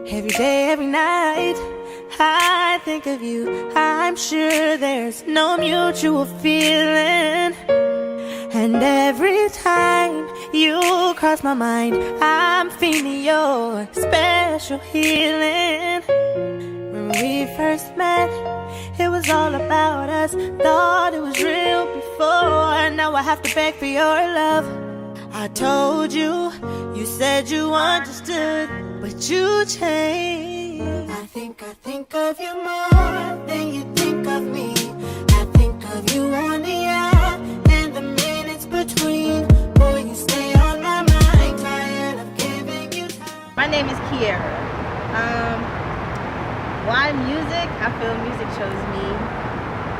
Every day, every night, I think of you. I'm sure there's no mutual feeling. And every time you cross my mind, I'm feeling your special healing. When we first met, it was all about us. Thought it was real before. Now I have to beg for your love. I told you, you said you understood, but you changed. I think of you more than you think of me. I think of you on the hour and the minutes between. Boy, you stay on my mind, tired of giving you time. My name is Kiera. Why music? I feel music chose me.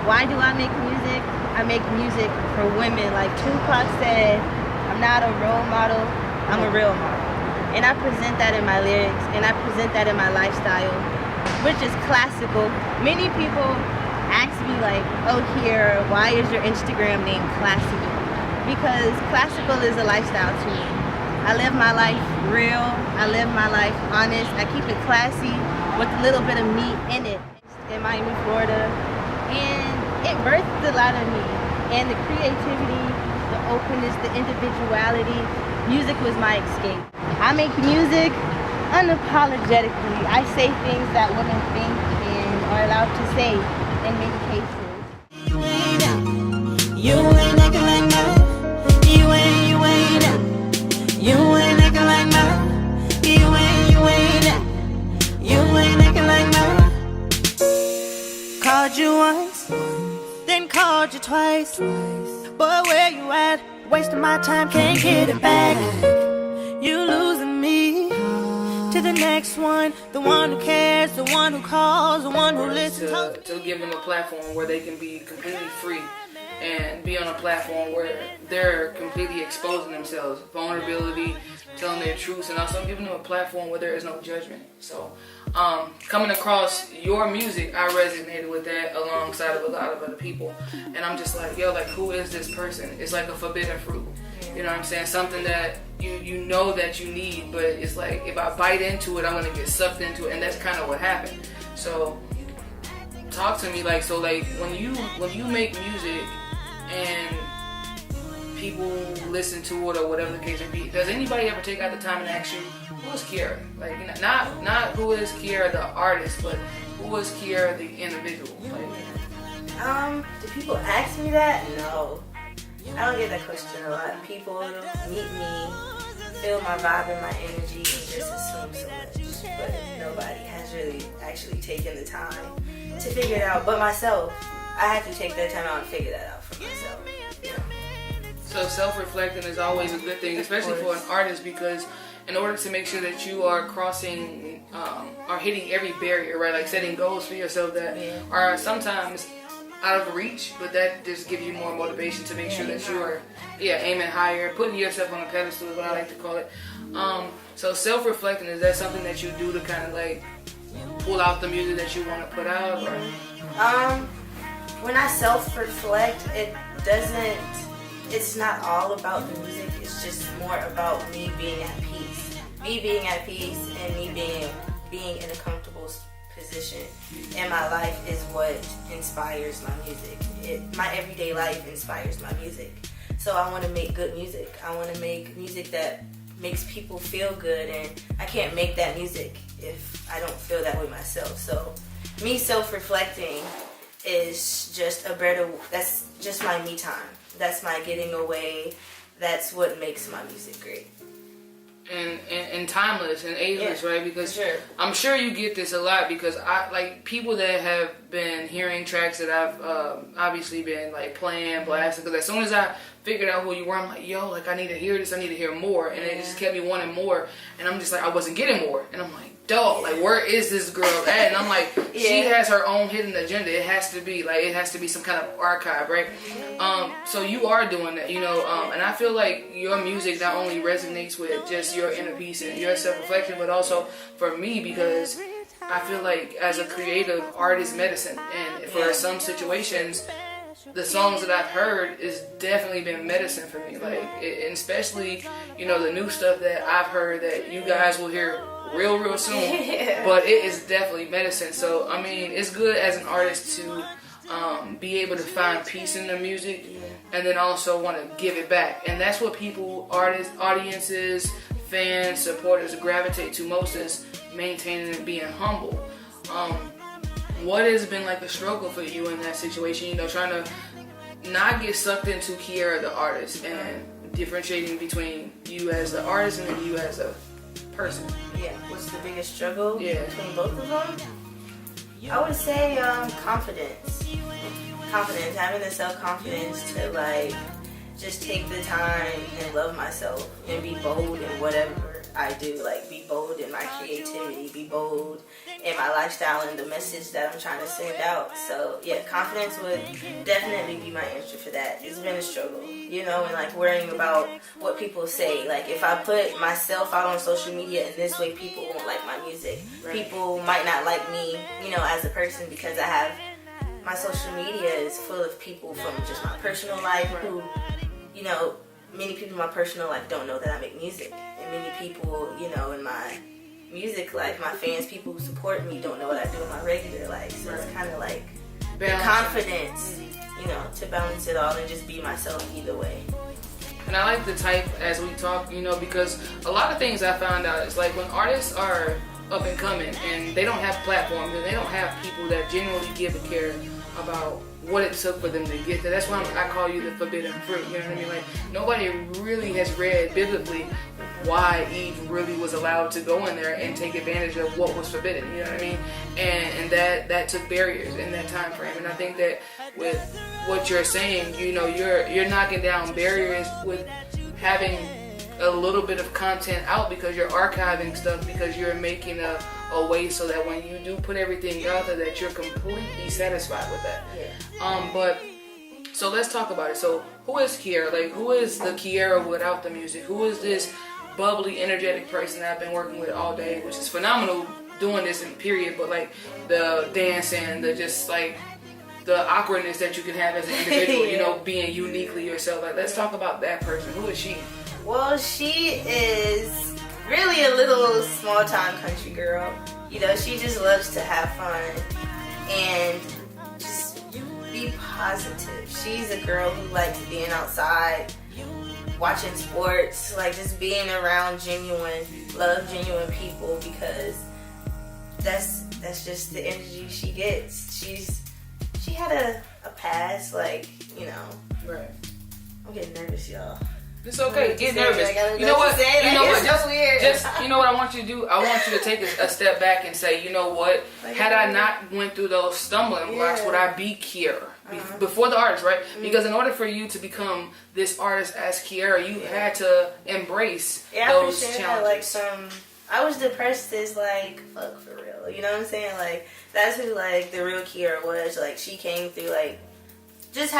Why do I make music? I make music for women. Like Tupac said, I'm not a role model, I'm a real model. And I present that in my lyrics, and I present that in my lifestyle, which is classical. Many people ask me like, oh Kiera, why is your Instagram name Classical? Because classical is a lifestyle to me. I live my life real, I live my life honest, I keep it classy with a little bit of meat in it. In Miami, Florida, and it birthed a lot of me. And the creativity, the openness, the individuality, music was my escape. I make music unapologetically. I say things that women think and are allowed to say in many cases. You ain't acting like mine. You ain't acting like mine. You ain't acting like mine. Called you once, then called you twice. Boy, where you at? Wasting my time, can't get it back. You losing me to the next one, the one who cares, the one who calls, the one who listens. To give them a platform where they can be completely free and be on a platform where they're completely exposing themselves, vulnerability, telling their truths, and also giving them a platform where there is no judgment. So coming across your music, I resonated with that alongside of a lot of other people, and I'm just like, yo, like, who is this person? It's like a forbidden fruit, you know what I'm saying? Something that you know that you need, but it's like, if I bite into it, I'm gonna get sucked into it, and that's kind of what happened. So talk to me, like, so like when you make music and people listen to it or whatever the case may be, does anybody ever take out the time and ask you, who is Kiera? Like, not who is Kiera the artist, but who is Kiera the individual? Like, Do people ask me that? No. I don't get that question a lot. People meet me, feel my vibe and my energy, and just assume so much. But nobody has really actually taken the time to figure it out. But myself, I have to take that time out and figure that out for myself. You know? So self-reflecting is always a good thing, especially for an artist, because in order to make sure that you are crossing or hitting every barrier, right? Like setting goals for yourself that are sometimes out of reach, but that just gives you more motivation to make sure that you are aiming higher, putting yourself on a pedestal is what I like to call it. So self-reflecting, is that something that you do to kind of like pull out the music that you want to put out? Or? When I self-reflect, it's not all about the music, it's just more about me being at peace. Me being at peace and me being in a comfortable position in my life is what inspires my music. My everyday life inspires my music. So I want to make good music. I want to make music that makes people feel good, and I can't make that music if I don't feel that way myself. So me self-reflecting is just that's just my me time. That's my getting away. That's what makes my music great. And timeless and ageless, right? Because I'm sure you get this a lot, because I like people that have been hearing tracks that I've obviously been like playing, blasting. Because as soon as I figured out who you were, I'm like, yo, like I need to hear this, I need to hear more, and it just kept me wanting more. And I'm just like, I wasn't getting more, and I'm like, dog, like where is this girl at? And I'm like, she has her own hidden agenda. It has to be some kind of archive, right? So you are doing that, you know, and I feel like your music not only resonates with just your inner peace and your self-reflection, but also for me, because I feel like as a creative, art is medicine, and for some situations, the songs that I've heard is definitely been medicine for me. Like, and especially, you know, the new stuff that I've heard that you guys will hear real soon. Yeah. But it is definitely medicine. So I mean, it's good as an artist to be able to find peace in the music, and then also want to give it back. And that's what people, artists, audiences, fans, supporters gravitate to most, is maintaining and being humble. What has been like the struggle for you in that situation? You know, trying to not get sucked into Kiera the artist, and differentiating between you as the artist and then you as a person. Yeah, what's the biggest struggle Yeah. between both of them? I would say confidence. Confidence, having the self-confidence to like just take the time and love myself and be bold in whatever I do. Like be bold in my creativity, be bold in my lifestyle and the message that I'm trying to send out. So yeah, confidence would definitely be my answer for that. It's been a struggle, you know, and like worrying about what people say. Like if I put myself out on social media in this way, people won't like my music. Right. People might not like me, you know, as a person, because I have my social media is full of people from just my personal life who, you know, many people in my personal life don't know that I make music. And many people, you know, in my music life, my fans, people who support me, don't know what I do in my regular life. So it's kind of like the confidence, you know, to balance it all and just be myself either way. And I like the type as we talk, you know, because a lot of things I found out is like when artists are up and coming and they don't have platforms and they don't have people that genuinely give a care about what it took for them to get there. That's why I call you the forbidden fruit. You know what I mean? Like nobody really has read biblically why Eve really was allowed to go in there and take advantage of what was forbidden. You know what I mean? And that took barriers in that time frame. And I think that with what you're saying, you know, you're knocking down barriers with having a little bit of content out, because you're archiving stuff, because you're making a way so that when you do put everything out there that you're completely satisfied with that. Yeah. But so let's talk about it. So who is Kiera? Like who is the Kiera without the music? Who is this bubbly, energetic person that I've been working with all day, which is phenomenal doing this in period, but like the dancing, the just like the awkwardness that you can have as an individual, Yeah. you know, being uniquely yourself. Like let's talk about that person. Who is she? Well, she is really a little small-time country girl. You know, she just loves to have fun and just be positive. She's a girl who likes being outside, watching sports, like just being around genuine people, because that's just the energy she gets. She had a past, like, you know. Right. I'm getting nervous, y'all. It's okay. Get Say, nervous. like, I don't You know what? say, You know like, what? it's so weird. Just you know what I want you to do? I want you to take a step back and say, you know what? Like, Had I not went through those stumbling blocks, Yeah. would I be Kiera? Before the artist, right? Because in order for you to become this artist as Kiera, you had to embrace those I challenges. like I was depressed as like fuck for real. You know what I'm saying? Like that's who like the real Kiera was. Like she came through like just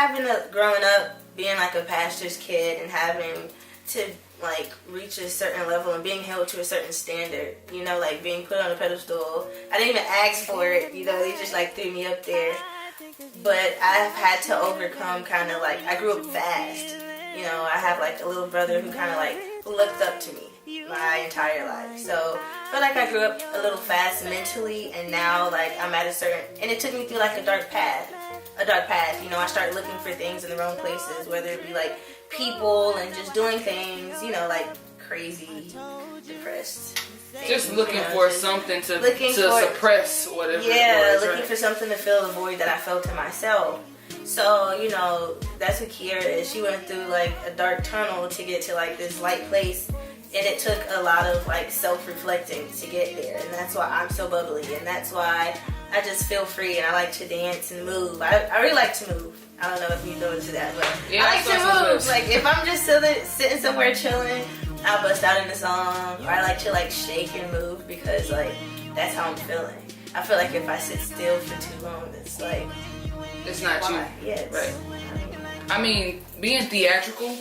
growing up, being like a pastor's kid and having to like reach a certain level and being held to a certain standard. You know, like being put on a pedestal. I didn't even ask for it. You know, they just like threw me up there. But I've had to overcome kind of like, I grew up fast. You know, I have like a little brother who kind of like looked up to me my entire life. So I feel like I grew up a little fast mentally, and now like I'm at a certain, and it took me through like a dark path. You know, I started looking for things in the wrong places, whether it be like people and just doing things, you know, like crazy, depressed. Just things, looking you know, for just something to looking for- suppress whatever yeah, it was, looking right? for something to fill the void that I felt in myself. So, you know, that's what Kiera is. She went through like a dark tunnel to get to like this light place, and it took a lot of like self-reflecting to get there. And that's why I'm so bubbly, and that's why I just feel free, and I like to dance and move. I really like to move. I don't know if you noticed that, but Yeah, I like that's to what move. it Like if I'm just sitting somewhere chilling, I'll bust out in a song, or I like to like shake and move because like that's how I'm feeling. I feel like if I sit still for too long, it's like It's not why? you. Yeah, it's, Right. I mean, being theatrical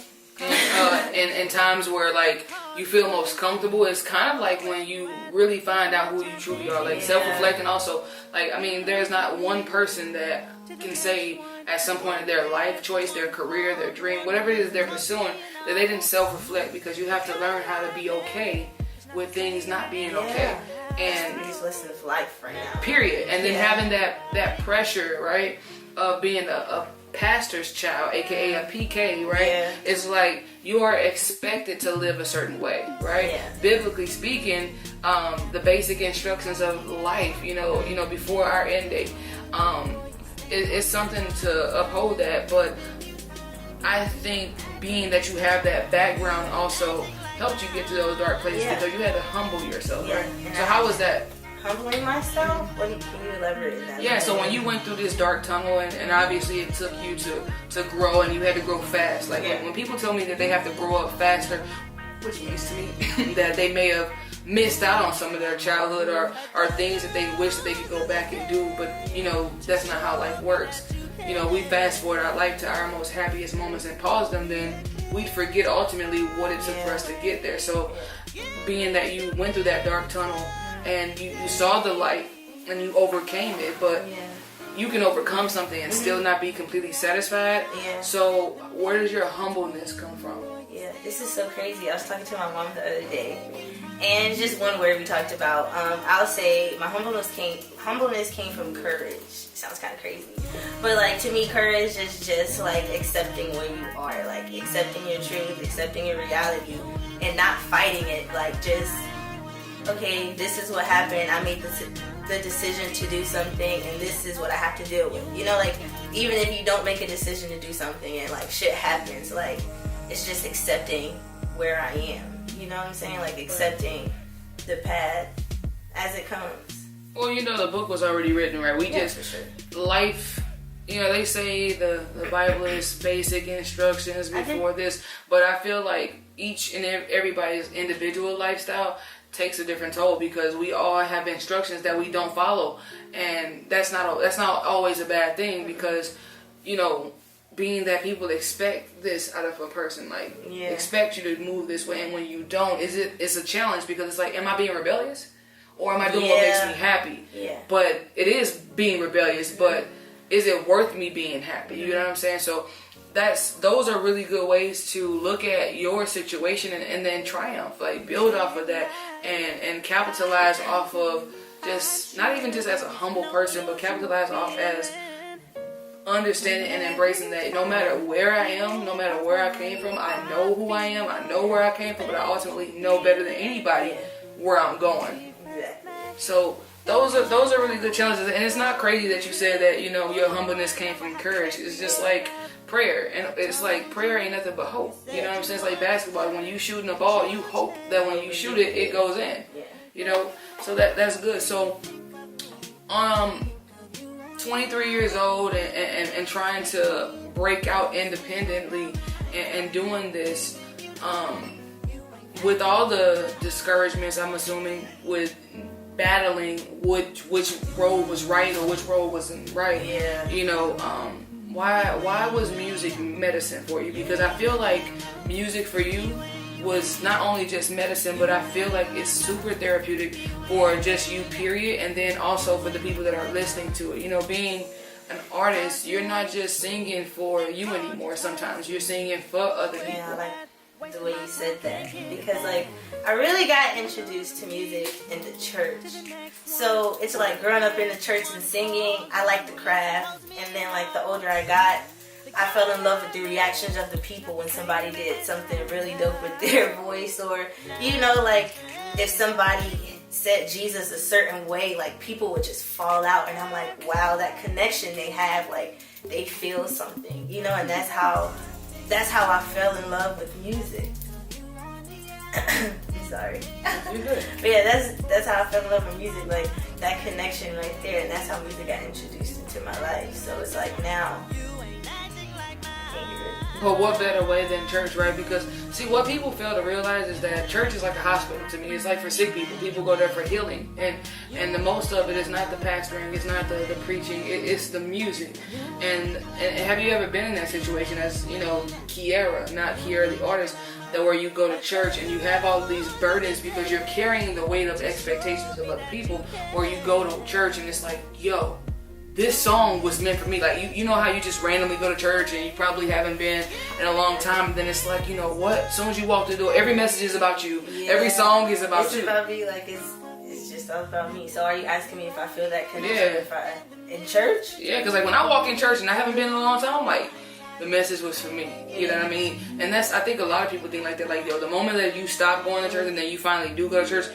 in times where like you feel most comfortable is kind of like when you really find out who you truly are. Like Yeah. self-reflecting also. Like I mean, there's not one person that can say at some point in their life choice, their career, their dream, whatever it is they're pursuing, that they didn't self-reflect, because you have to learn how to be okay with things not being okay. And he's listening to life right now. Period. And then having that pressure, right, of being a pastor's child, aka a PK, right? Yeah. It's like you are expected to live a certain way, right? Yeah. Biblically speaking, the basic instructions of life, you know, before our end date, it's something to uphold that. But I think being that you have that background also helped you get to those dark places because you had to humble yourself, right? So how was that? Humbling myself? Can you elaborate on that? Yeah, so when you went through this dark tunnel, and obviously it took you to grow, and you had to grow fast. Like when people tell me that they have to grow up faster, which means to me that they may have missed out on some of their childhood or things that they wish that they could go back and do, but that's not how life works. We fast forward our life to our most happiest moments and pause them, then we forget ultimately what it took for us to get there. So being that you went through that dark tunnel and you saw the light and you overcame it, but you can overcome something and still not be completely satisfied. So where does your humbleness come from? Yeah, this is so crazy. I was talking to my mom the other day, and just one word we talked about. I'll say my humbleness came from courage. It sounds kind of crazy, but like to me, courage is just like accepting where you are, like accepting your truth, accepting your reality, and not fighting it. Like just, okay, this is what happened. I made the decision to do something, and this is what I have to deal with. Like even if you don't make a decision to do something and like shit happens, like it's just accepting where I am. You know what I'm saying? Like accepting the path as it comes. Well, the book was already written, right? For sure. Life, they say the Bible is basic instructions before this, but I feel like each and everybody's individual lifestyle takes a different toll because we all have instructions that we don't follow, and that's not always a bad thing because being that people expect this out of a person, like expect you to move this way, and when you don't, it's a challenge because it's like, am I being rebellious or am I doing what makes me happy? But it is being rebellious, but is it worth me being happy? You know what I'm saying? So those are really good ways to look at your situation and then triumph, like build off of that and capitalize off of just not even just as a humble person, but capitalize off as understanding and embracing that no matter where I am, no matter where I came from, I know who I am, I know where I came from, but I ultimately know better than anybody where I'm going. So those are really good challenges, and it's not crazy that you said that your humbleness came from courage. It's just like prayer, and it's like prayer ain't nothing but hope. You know what I'm saying? It's like basketball. When you shooting a ball, you hope that when you shoot it, it goes in. So that's good. So 23 years old and trying to break out independently and doing this with all the discouragements, I'm assuming, with battling which road was right or which road wasn't right. Why was music medicine for you? Because I feel like music for you was not only just medicine, but I feel like it's super therapeutic for just you, period, and then also for the people that are listening to it. Being an artist, you're not just singing for you anymore. Sometimes you're singing for other people. I like the way you said that, because like I really got introduced to music in the church. So it's like growing up in the church and singing, I like the craft, and then like the older I got, I fell in love with the reactions of the people when somebody did something really dope with their voice, or like if somebody said Jesus a certain way, like people would just fall out, and I'm like, wow, that connection they have, like they feel something, and that's how I fell in love with music. Sorry. You're good. But yeah, that's how I fell in love with music, like that connection right there, and that's how music got introduced into my life. So it's like now, but what better way than church, right? Because see, what people fail to realize is that church is like a hospital to me. It's like for sick people. People go there for healing, and the most of it is not the pastoring, it's not the preaching, it's the music. And have you ever been in that situation as Kiara, not Kiara the artist, that where you go to church and you have all of these burdens because you're carrying the weight of expectations of other people, or you go to church and it's like, yo, this song was meant for me. Like, you know how you just randomly go to church and you probably haven't been in a long time, and then it's like, you know what? As soon as you walk through the door, every message is about you. Yeah. Every song is about you. It's about me, like it's just all about me. So are you asking me if I feel that connection if I in church? Yeah, because like when I walk in church and I haven't been in a long time, I'm like, the message was for me. You know what I mean? And I think a lot of people think like that. Like, yo, the moment that you stop going to church and then you finally do go to church,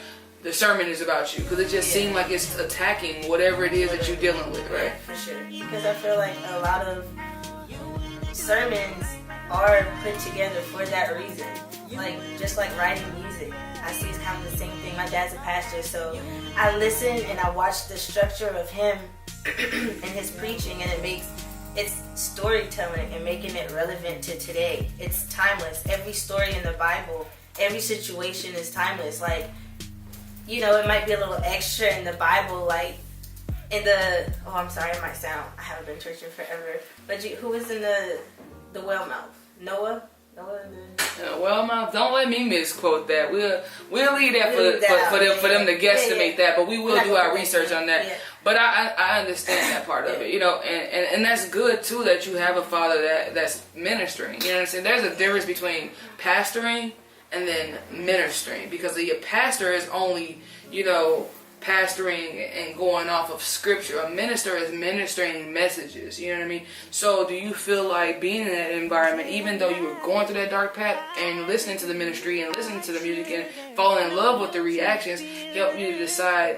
the sermon is about you, because it just seemed like it's attacking whatever it is that you're dealing with, right? Yeah, for sure. Because I feel like a lot of sermons are put together for that reason. Like, just like writing music, I see it's kind of the same thing. My dad's a pastor, so I listen and I watch the structure of him and his preaching, and it's storytelling and making it relevant to today. It's timeless. Every story in the Bible, every situation is timeless. Like, you know, it might be a little extra in the Bible, like in the, I'm sorry, it might sound, I haven't been churching forever, but who was in the whale mouth? Noah in the... Well, mouth, don't let me misquote that. We'll leave that for them to guesstimate that, but we will do our research on that. Yeah. But I understand that part of it, you know, and that's good too, that you have a father that's ministering. You know what I'm saying? There's a difference between pastoring and then ministering, because a pastor is only, you know, pastoring and going off of scripture. A minister is ministering messages, you know what I mean? So do you feel like being in that environment, even though you were going through that dark path and listening to the ministry and listening to the music and falling in love with the reactions, helped you to decide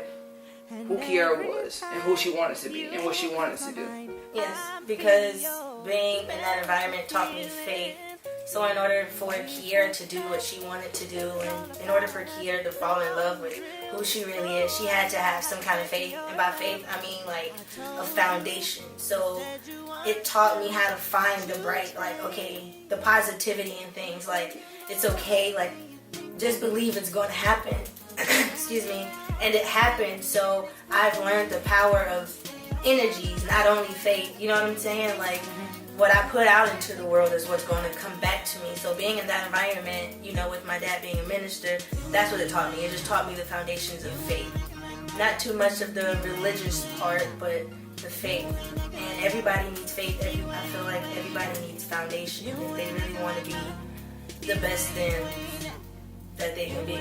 who Kiara was and who she wanted to be and what she wanted to do? Yes, because being in that environment taught me faith. So in order for Kiara to do what she wanted to do, and in order for Kiara to fall in love with who she really is, she had to have some kind of faith. And by faith, I mean like a foundation. So it taught me how to find the bright, like, okay, the positivity in things. Like, it's okay, like, just believe it's going to happen. Excuse me. And it happened. So I've learned the power of energies, not only faith. You know what I'm saying? Like, what I put out into the world is what's going to come back to me. So being in that environment, you know, with my dad being a minister, that's what it taught me. It just taught me the foundations of faith. Not too much of the religious part, but the faith. And everybody needs faith. I feel like everybody needs foundation if they really want to be the best them that they can be.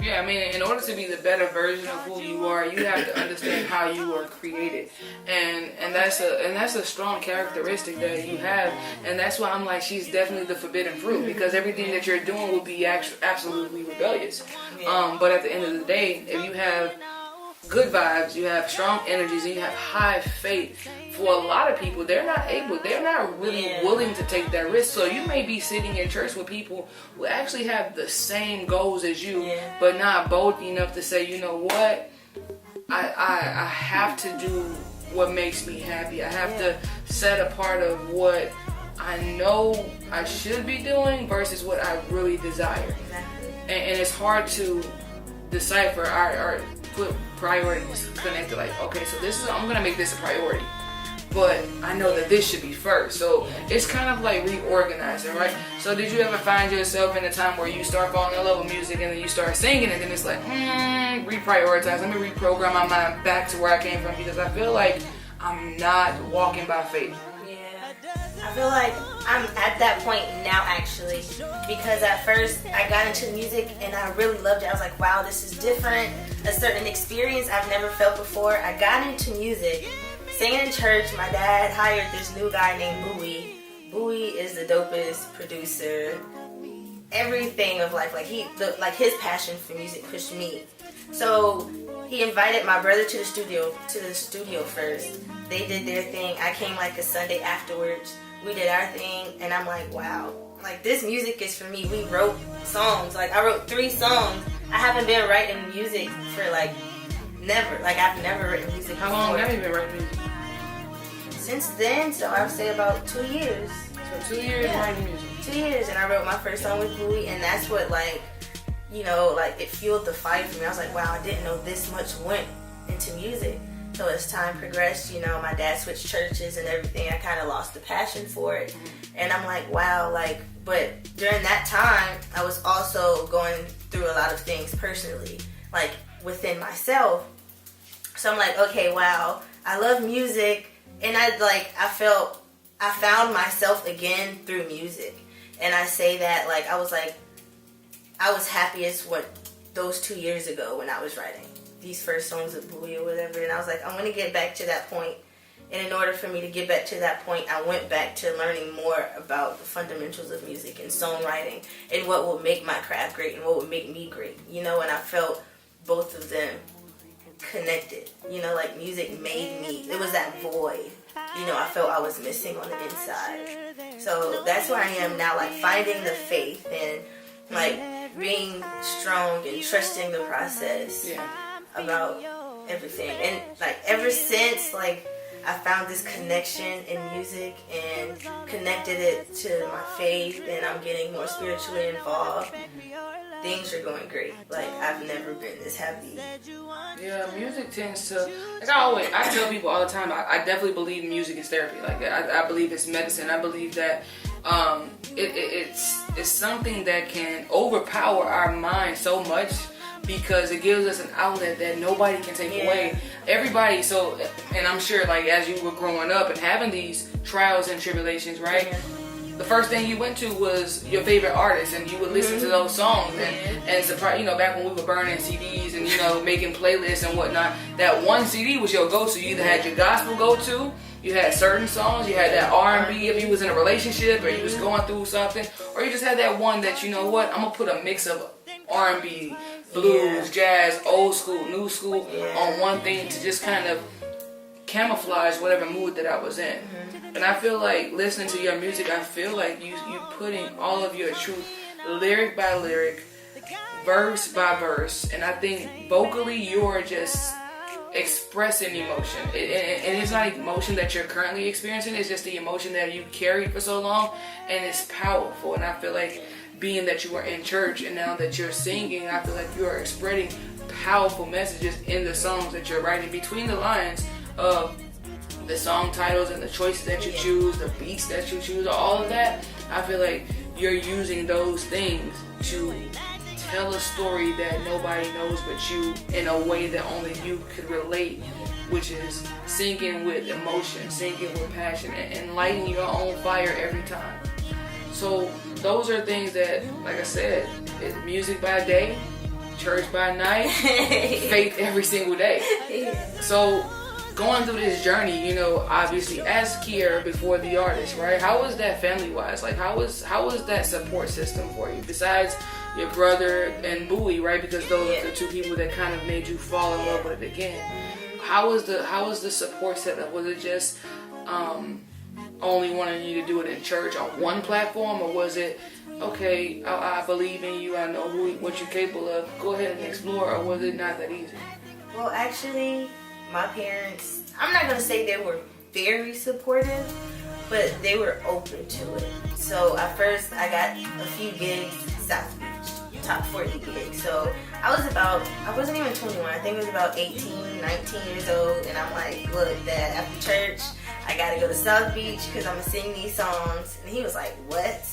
Yeah, I mean, in order to be the better version of who you are, you have to understand how you were created, and that's a strong characteristic that you have, and that's why I'm like, she's definitely the forbidden fruit, because everything that you're doing will be absolutely rebellious. Yeah. But at the end of the day, if you have good vibes, you have strong energies, and you have high faith, for a lot of people, they're not really willing to take that risk. So you may be sitting in church with people who actually have the same goals as you, but not bold enough to say, you know what, I have to do what makes me happy. I have to set a part of what I know I should be doing versus what I really desire. Exactly. And it's hard to decipher or put priorities connected. Like, okay, so I'm gonna make this a priority, but I know that this should be first. So it's kind of like reorganizing, right? So did you ever find yourself in a time where you start falling in love with music and then you start singing, and then it's like, reprioritize, let me reprogram my mind back to where I came from, because I feel like I'm not walking by faith. I feel like I'm at that point now, actually, because at first I got into music and I really loved it. I was like, wow, this is different, a certain experience I've never felt before. I got into music, singing in church. My dad hired this new guy named Bowie. Bowie is the dopest producer, everything of life. Like his passion for music pushed me. So he invited my brother to the studio first. They did their thing. I came like a Sunday afterwards. We did our thing, and I'm like, wow, like this music is for me. We wrote songs. Like I wrote 3 songs. I haven't been writing music for like never. Like I've never written music. How long have you been writing music? Since then, so I would say about 2 years. So 2 years writing music. 2 years, and I wrote my first song with Bowie, and that's what, like, you know, like it fueled the fight for me. I was like, wow, I didn't know this much went into music. So as time progressed, you know, my dad switched churches and everything. I kind of lost the passion for it. And I'm like, wow, like, but during that time, I was also going through a lot of things personally, like within myself. So I'm like, okay, wow, I love music, and I found myself again through music. And I say that like I was happiest those 2 years ago when I was writing these first songs of Bowie or whatever, and I was like, I'm gonna get back to that point. And in order for me to get back to that point, I went back to learning more about the fundamentals of music and songwriting and what will make my craft great and what would make me great, you know. And I felt both of them connected, you know, like music made me, it was that void, you know, I felt I was missing on the inside. So that's where I am now, like finding the faith and like being strong and trusting the process about everything. And like ever since like I found this connection in music and connected it to my faith, and I'm getting more spiritually involved, things are going great. Like I've never been this happy. Yeah, music tends to, like I tell people all the time, I definitely believe music is therapy. Like I believe it's medicine. I believe that it's something that can overpower our mind so much, because it gives us an outlet that nobody can take away. Everybody, so, and I'm sure like as you were growing up and having these trials and tribulations, right? The first thing you went to was your favorite artist, and you would listen to those songs, and surprise, you know, back when we were burning CDs and, you know, making playlists and whatnot, that one CD was your go-to. You either had your gospel go-to, you had certain songs, you had that R&B if you was in a relationship or you was going through something, or you just had that one that, you know what, I'm gonna put a mix of R&B, blues, jazz, old school, new school on one thing to just kind of camouflage whatever mood that I was in. And I feel like listening to your music, I feel like you putting all of your truth, lyric by lyric, verse by verse, and I think vocally you're just expressing emotion. And it's not emotion that you're currently experiencing, it's just the emotion that you carried for so long, and it's powerful. And I feel like being that you were in church and now that you're singing, I feel like you are spreading powerful messages in the songs that you're writing, between the lines of the song titles and the choices that you choose, the beats that you choose, all of that. I feel like you're using those things to tell a story that nobody knows but you, in a way that only you could relate, which is singing with emotion, singing with passion, and lighting your own fire every time. So those are things that, like I said, it's music by day, church by night, faith every single day. So going through this journey, you know, obviously as Kiera before the artist, right? How was that family-wise? Like how was that support system for you, besides your brother and Bowie, right? Because those are the two people that kind of made you fall in love with it again. How was the support setup? Was it just only wanting you to do it in church on one platform, or was it, okay, I believe in you, I know what you're capable of, go ahead and explore, or was it not that easy? Well, actually, my parents, I'm not going to say they were very supportive, but they were open to it. So at first I got a few gigs, South Beach, top 40 gigs. So I wasn't even 21, I think it was about 18, 19 years old, and I'm like, look, Dad, after church, I gotta go to South Beach because I'm gonna sing these songs. And he was like, what?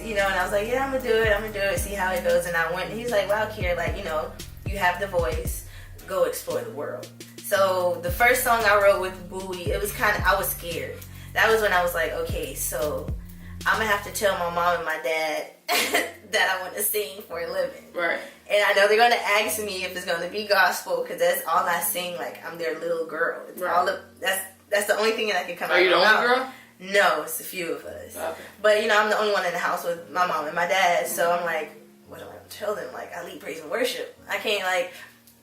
You know, and I was like, yeah, I'm gonna do it, see how it goes. And I went, and he's like, wow, Kiera, like, you know, you have the voice, go explore the world. So the first song I wrote with Bowie, I was scared. That was when I was like, okay, so I'm gonna have to tell my mom and my dad that I want to sing for a living. Right. And I know they're gonna ask me if it's gonna be gospel, because that's all I sing. Like, I'm their little girl. It's that's the only thing that I can come out. Are you the only girl? No, it's a few of us. Okay. But you know, I'm the only one in the house with my mom and my dad. So I'm like, what do I tell them? Like, I lead praise and worship. I can't like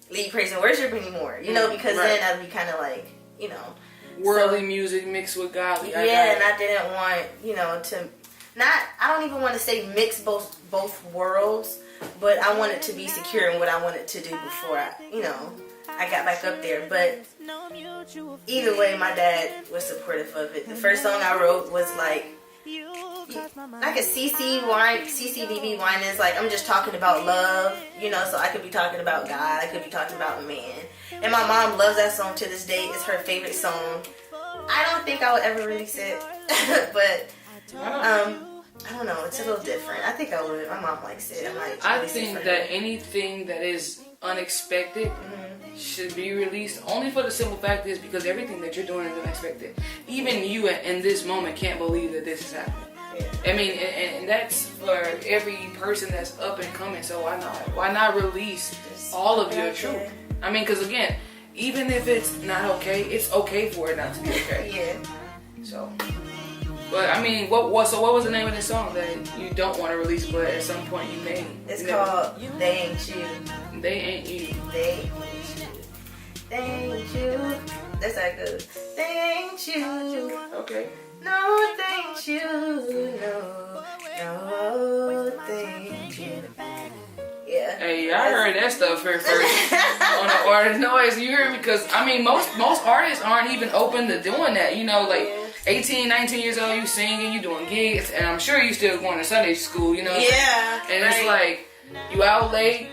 lead praise and worship anymore. You know, because then I'd be kind of like, you know, worldly music mixed with godly. And I didn't want, you know, I don't even want to say mix both worlds, but I wanted to be secure in what I wanted to do before I got back up there. But either way, my dad was supportive of it. The first song I wrote was like a CCDB whine is like, I'm just talking about love, you know, so I could be talking about God, I could be talking about a man. And my mom loves that song to this day. It's her favorite song. I don't think I would ever release it, but I don't know, it's a little different. I think I would. My mom likes it. I think that anything that is unexpected should be released. Only for the simple fact is because everything that you're doing is unexpected. Even you in this moment can't believe that this is happening. I mean, and that's for every person that's up and coming. So why not release all of your truth? I mean, because again, even if it's not okay, it's okay for it not to be okay. Yeah. So, but I mean, what was the name of this song that you don't want to release, but at some point you may? It's called "They Ain't You." They ain't you. They ain't you. They ain't you. That's how it goes. They ain't you. Okay. No, they ain't you. No, they ain't you. Yeah. Hey, I heard that stuff here first on the Artist Noise. You hear me? Because I mean, most artists aren't even open to doing that. You know, like 18, 19 years old, you singing, you doing gigs, and I'm sure you still going to Sunday school. You know? Yeah. And it's like you out late.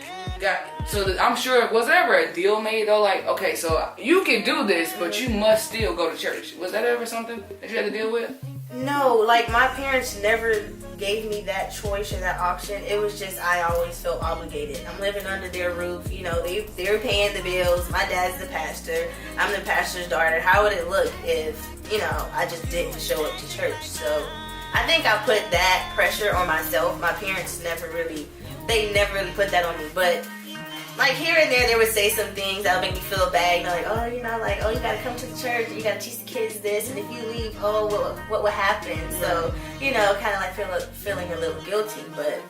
I'm sure, was there ever a deal made though? Like, okay, so you can do this, but you must still go to church. Was that ever something that you had to deal with? No, like my parents never gave me that choice or that option. It was just I always felt obligated. I'm living under their roof. You know, they're paying the bills. My dad's the pastor. I'm the pastor's daughter. How would it look if, you know, I just didn't show up to church? So I think I put that pressure on myself. My parents never really put that on me. But like here and there, they would say some things that would make me feel bad. You know, like, oh, you know, like, oh, you gotta come to the church and you gotta teach the kids this, and if you leave, oh, what will happen? So, you know, kind of like feeling a little guilty. But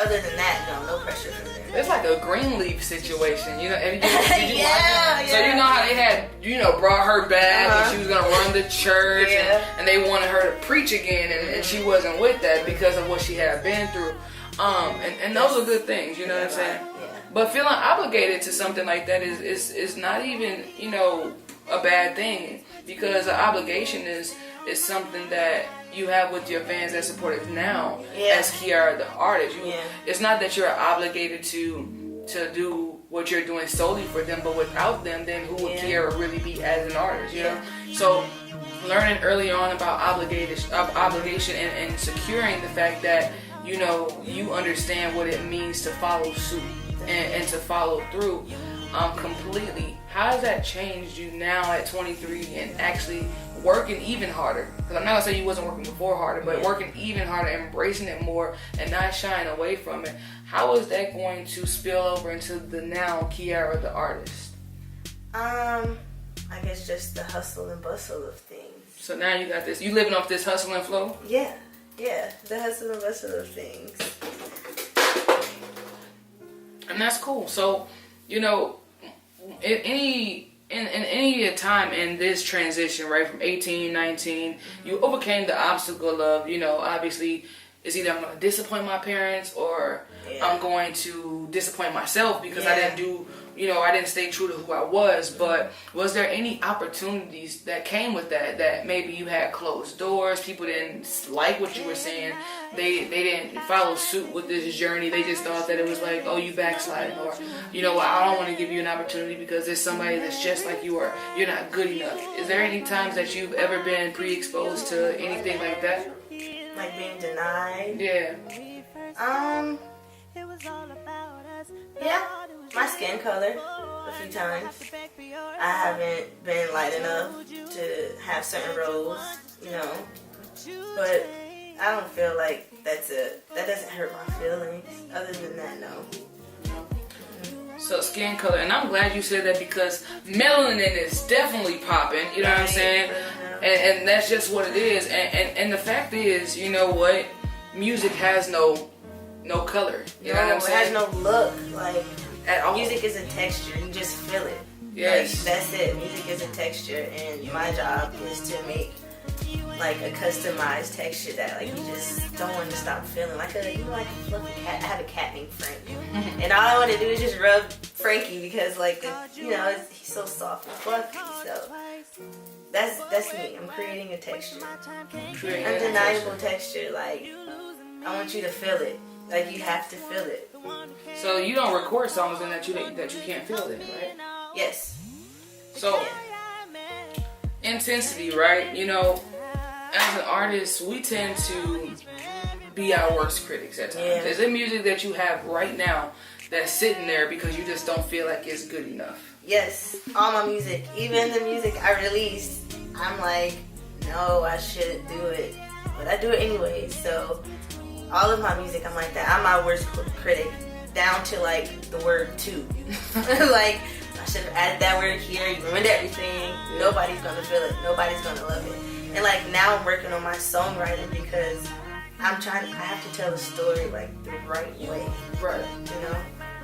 other than that, no pressure from them. It's like a Greenleaf situation, you know. Did you watch it? Yeah. So you know how they had, you know, brought her back and she was gonna run the church, and they wanted her to preach again, and she wasn't with that because of what she had been through. And those are good things, you know what I'm saying? Yeah. But feeling obligated to something like that is not even, you know, a bad thing, because an obligation is something that you have with your fans that support it now as Kiara the artist. It's not that you're obligated to do what you're doing solely for them, but without them, then who would Kiara really be as an artist, you know? So learning early on about obligation and securing the fact that, you know, you understand what it means to follow suit and to follow through completely. How has that changed you now at 23 and actually working even harder? Because I'm not gonna say you wasn't working before harder, but working even harder, embracing it more, and not shying away from it. How is that going to spill over into the now Kiara the artist? I guess just the hustle and bustle of things. So now you got this. You living off this hustle and flow? Yeah, the hustle and bustle of things. And that's cool. So, you know, in any time in this transition, right, from 18, 19, you overcame the obstacle of, you know, obviously, it's either I'm going to disappoint my parents or I'm going to disappoint myself because I didn't stay true to who I was. But was there any opportunities that came with that maybe you had closed doors, people didn't like what you were saying, they didn't follow suit with this journey, they just thought that it was like, oh, you backsliding, or, you know, I don't want to give you an opportunity because there's somebody that's just like you, or you're not good enough? Is there any times that you've ever been pre-exposed to anything like that? Like being denied? Yeah. Yeah, my skin color a few times. I haven't been light enough to have certain roles, you know. But I don't feel like that doesn't hurt my feelings. Other than that, no. So skin color, and I'm glad you said that because melanin is definitely popping, you know what I'm saying? And that's just what it is. And the fact is, you know what? Music has no color. You know what I'm saying? It has no look. Like, at all. Music is a texture. You just feel it. Yes. Like, that's it. Music is a texture, and my job is to make like a customized texture that like you just don't want to stop feeling. Like a fluffy cat. I have a cat named Frank, and all I want to do is just rub Frankie because like he's so soft and fluffy. So that's me. I'm creating a texture, undeniable texture. Like I want you to feel it. Like you have to feel it. So you don't record songs in that you can't feel it, right? Yes. So intensity, right? You know, as an artist, we tend to be our worst critics at times. Is there music that you have right now that's sitting there because you just don't feel like it's good enough? Yes, all my music, even the music I released, I'm like, no, I shouldn't do it, but I do it anyway. So all of my music, I'm like that. I'm my worst critic, down to like the word "to." Like, I should have added that word here. You ruined everything. Nobody's gonna feel it. Nobody's gonna love it. And like now, I'm working on my songwriting because I have to tell the story like the right way. Right. You know.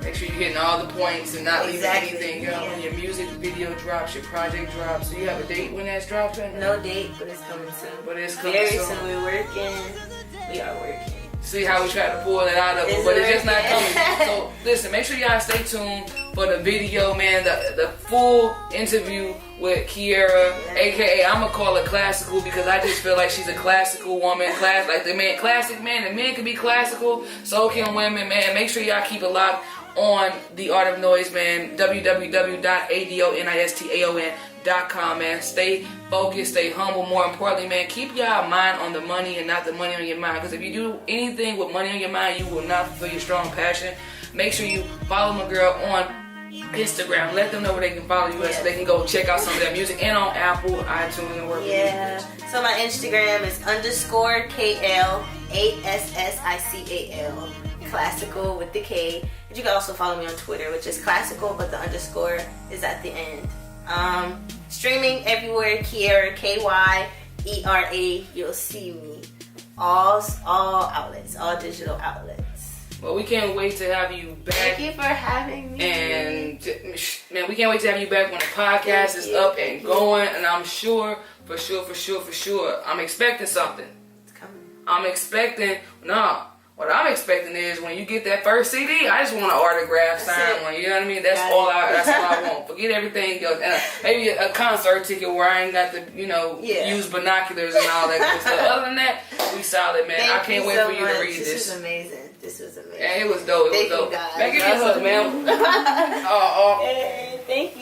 Make sure you're hitting all the points and not leaving Exactly. anything. You know, when your music video drops, your project drops. So you have a date when that's dropping? No date, but it's coming soon. But it's coming Very soon. soon. We're working. We are working. See how we try to pull that out of it, It's but it's just not working. coming. So listen, make sure y'all stay tuned for the video, man. The full interview with Kiera, aka I'm gonna call her classical because I just feel like she's a classical woman. Like the man, classic man. The men can be classical, so can women, man. Make sure y'all keep it locked on The Art of Noise, man. www.adonistaon.com, man. Stay focused, stay humble. More importantly, man, keep your mind on the money and not the money on your mind. Because if you do anything with money on your mind, you will not fulfill your strong passion. Make sure you follow my girl on Instagram. Let them know where they can follow you at so they can go check out some of that music, and on Apple, iTunes, and wherever. Yeah. So my Instagram is _KL8SSICAL. Classical with the K. And you can also follow me on Twitter, which is classical, but the underscore is at the end. Streaming everywhere, Kiera, KYERA. You'll see me. All outlets, all digital outlets. Well, we can't wait to have you back. Thank you for having me. And man, we can't wait to have you back when the podcast is up and going. And I'm sure, for sure, I'm expecting something. It's coming. What I'm expecting is when you get that first CD, I just want an autograph signed one. You know what I mean? That's all I want. Forget everything else. And maybe a concert ticket where I ain't got to, use binoculars and all that good stuff. Other than that, we solid, man. I can't wait for you to read this. This was amazing. And it was dope. Thank you, guys. Man, give me a hug, man. Hey, thank you.